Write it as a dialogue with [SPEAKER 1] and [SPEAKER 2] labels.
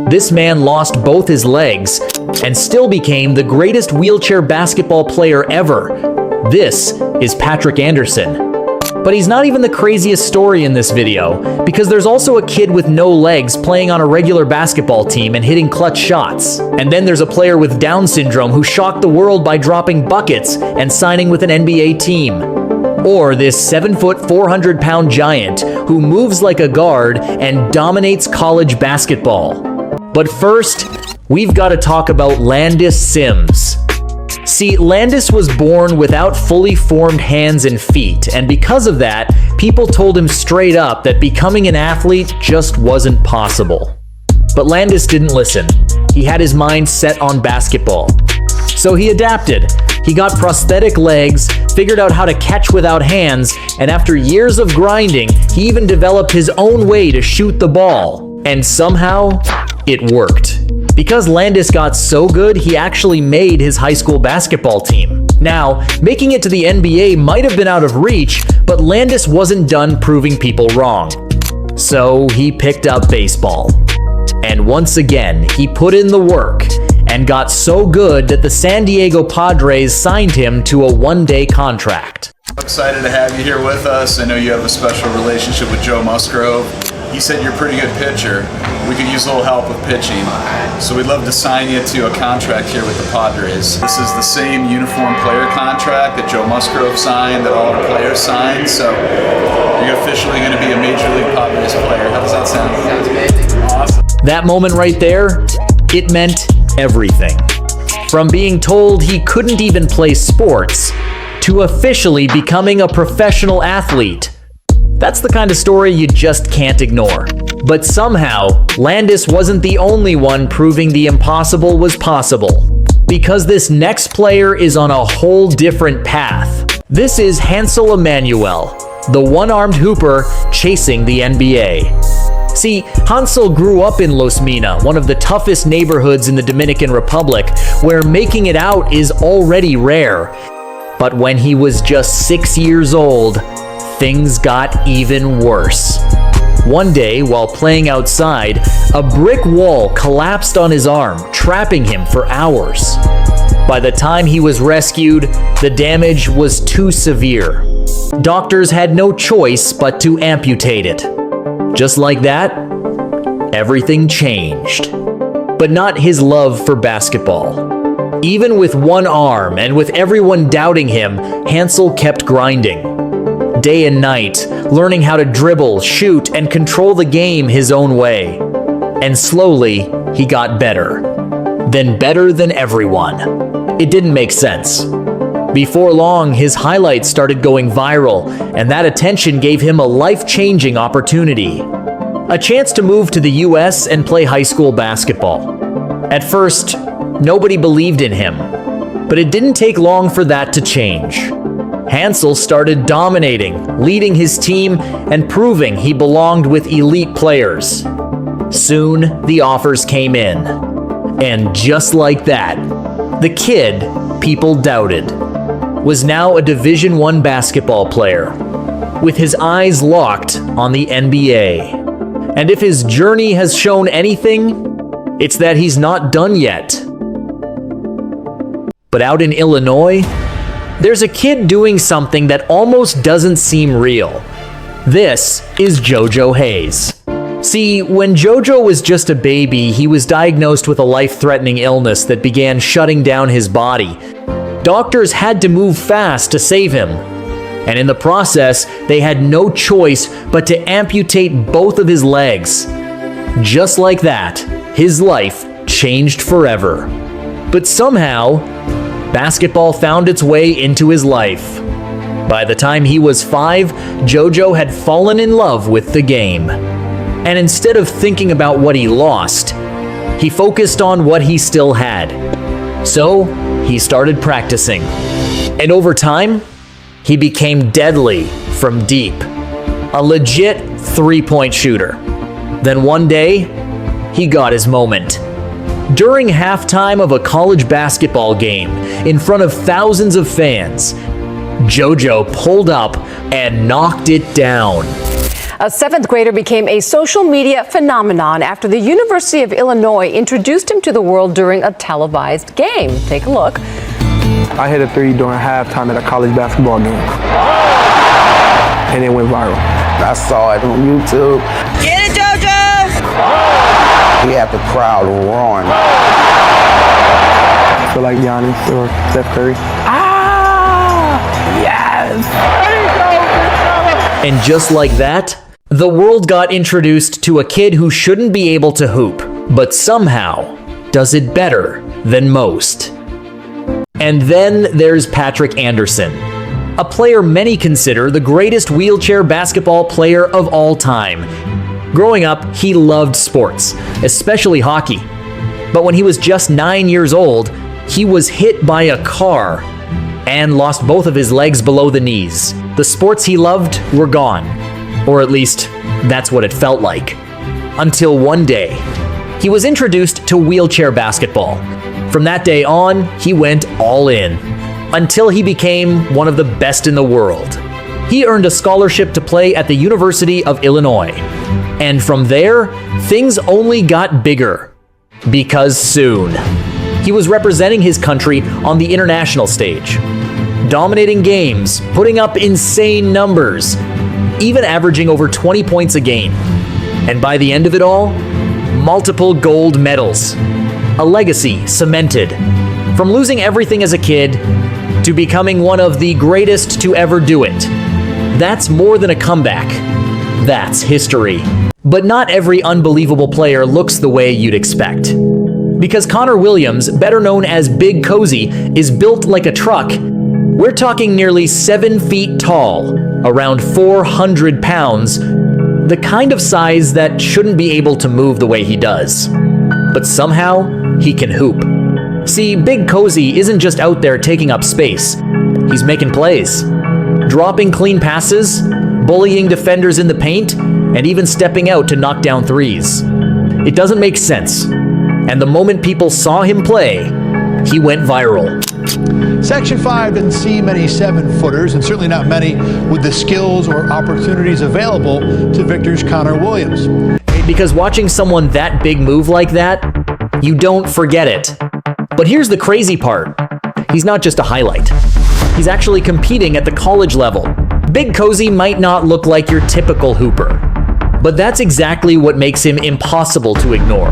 [SPEAKER 1] This man lost both his legs and still became the greatest wheelchair basketball player ever. This is Patrick Anderson. But he's not even the craziest story in this video, because there's also a kid with no legs playing on a regular basketball team and hitting clutch shots. And then there's a player with Down syndrome who shocked the world by dropping buckets and signing with an NBA team. Or this 7-foot, 400-pound giant who moves like a guard and dominates college basketball. But first, we've got to talk about Landis Sims. See, Landis was born without fully formed hands and feet, and because of that, people told him straight up that becoming an athlete just wasn't possible. But Landis didn't listen. He had his mind set on basketball. So he adapted. He got prosthetic legs, figured out how to catch without hands, and after years of grinding, he even developed his own way to shoot the ball. And somehow, it worked. Because Landis got so good, he actually made his high school basketball team. Now, making it to the NBA might have been out of reach, but Landis wasn't done proving people wrong. So he picked up baseball. And once again, he put in the work and got so good that the San Diego Padres signed him to a one-day contract.
[SPEAKER 2] I'm excited to have you here with us. I know you have a special relationship with Joe Musgrove. He said you're a pretty good pitcher. We could use a little help with pitching. So we'd love to sign you to a contract here with the Padres. This is the same uniform player contract that Joe Musgrove signed, that all the players signed. So you're officially going to be a Major League Padres player. How does that sound?
[SPEAKER 3] Sounds amazing.
[SPEAKER 2] Awesome.
[SPEAKER 1] That moment right there, it meant everything. From being told he couldn't even play sports, to officially becoming a professional athlete. That's the kind of story you just can't ignore. But somehow, Landis wasn't the only one proving the impossible was possible. Because this next player is on a whole different path. This is Hansel Emanuel, the one-armed hooper chasing the NBA. See, Hansel grew up in Los Mina, one of the toughest neighborhoods in the Dominican Republic, where making it out is already rare. But when he was just 6 years old, things got even worse. One day, while playing outside, a brick wall collapsed on his arm, trapping him for hours. By the time he was rescued, the damage was too severe. Doctors had no choice but to amputate it. Just like that, everything changed. But not his love for basketball. Even with one arm and with everyone doubting him, Hansel kept grinding. Day and night, learning how to dribble, shoot, and control the game his own way. And slowly, he got better. Then better than everyone. It didn't make sense. Before long, his highlights started going viral, and that attention gave him a life-changing opportunity. A chance to move to the US and play high school basketball. At first, nobody believed in him, but it didn't take long for that to change. Hansel started dominating, leading his team, and proving he belonged with elite players. Soon, the offers came in. And just like that, the kid people doubted was now a Division I basketball player, with his eyes locked on the NBA. And if his journey has shown anything, it's that he's not done yet. But out in Illinois, there's a kid doing something that almost doesn't seem real. This is JoJo Hayes. See, when JoJo was just a baby, he was diagnosed with a life-threatening illness that began shutting down his body. Doctors had to move fast to save him. And in the process, they had no choice but to amputate both of his legs. Just like that, his life changed forever. But somehow, basketball found its way into his life. By the time he was 5, JoJo had fallen in love with the game. And instead of thinking about what he lost, he focused on what he still had. So, he started practicing. And over time, he became deadly from deep. A legit three-point shooter. Then one day, he got his moment. During halftime of a college basketball game, in front of thousands of fans, JoJo pulled up and knocked it down.
[SPEAKER 3] A seventh grader became a social media phenomenon after the University of Illinois introduced him to the world during a televised game. Take a look.
[SPEAKER 4] I hit a three during halftime at a college basketball game, and it went viral.
[SPEAKER 5] I saw it on YouTube.
[SPEAKER 6] Get it, JoJo!
[SPEAKER 5] He had the crowd roaring.
[SPEAKER 4] I feel like Giannis or Steph Curry. Yes!
[SPEAKER 1] And just like that, the world got introduced to a kid who shouldn't be able to hoop, but somehow does it better than most. And then there's Patrick Anderson, a player many consider the greatest wheelchair basketball player of all time. Growing up, he loved sports, especially hockey. But when he was just 9 years old, he was hit by a car and lost both of his legs below the knees. The sports he loved were gone, or at least that's what it felt like. Until one day, he was introduced to wheelchair basketball. From that day on, he went all in, until he became one of the best in the world. He earned a scholarship to play at the University of Illinois. And from there, things only got bigger. Because soon, he was representing his country on the international stage, dominating games, putting up insane numbers, even averaging over 20 points a game. And by the end of it all, multiple gold medals. A legacy cemented. From losing everything as a kid to becoming one of the greatest to ever do it. That's more than a comeback. That's history. But not every unbelievable player looks the way you'd expect. Because Connor Williams, better known as Big Cozy, is built like a truck. We're talking nearly 7 feet tall, around 400 pounds, the kind of size that shouldn't be able to move the way he does. But somehow, he can hoop. See, Big Cozy isn't just out there taking up space. He's making plays, dropping clean passes, bullying defenders in the paint, and even stepping out to knock down threes. It doesn't make sense. And the moment people saw him play, he went viral.
[SPEAKER 7] Section 5 didn't see many 7-footers, and certainly not many with the skills or opportunities available to Victor's Connor Williams.
[SPEAKER 1] Because watching someone that big move like that, you don't forget it. But here's the crazy part. He's not just a highlight. He's actually competing at the college level. Big Cozy might not look like your typical hooper, but that's exactly what makes him impossible to ignore.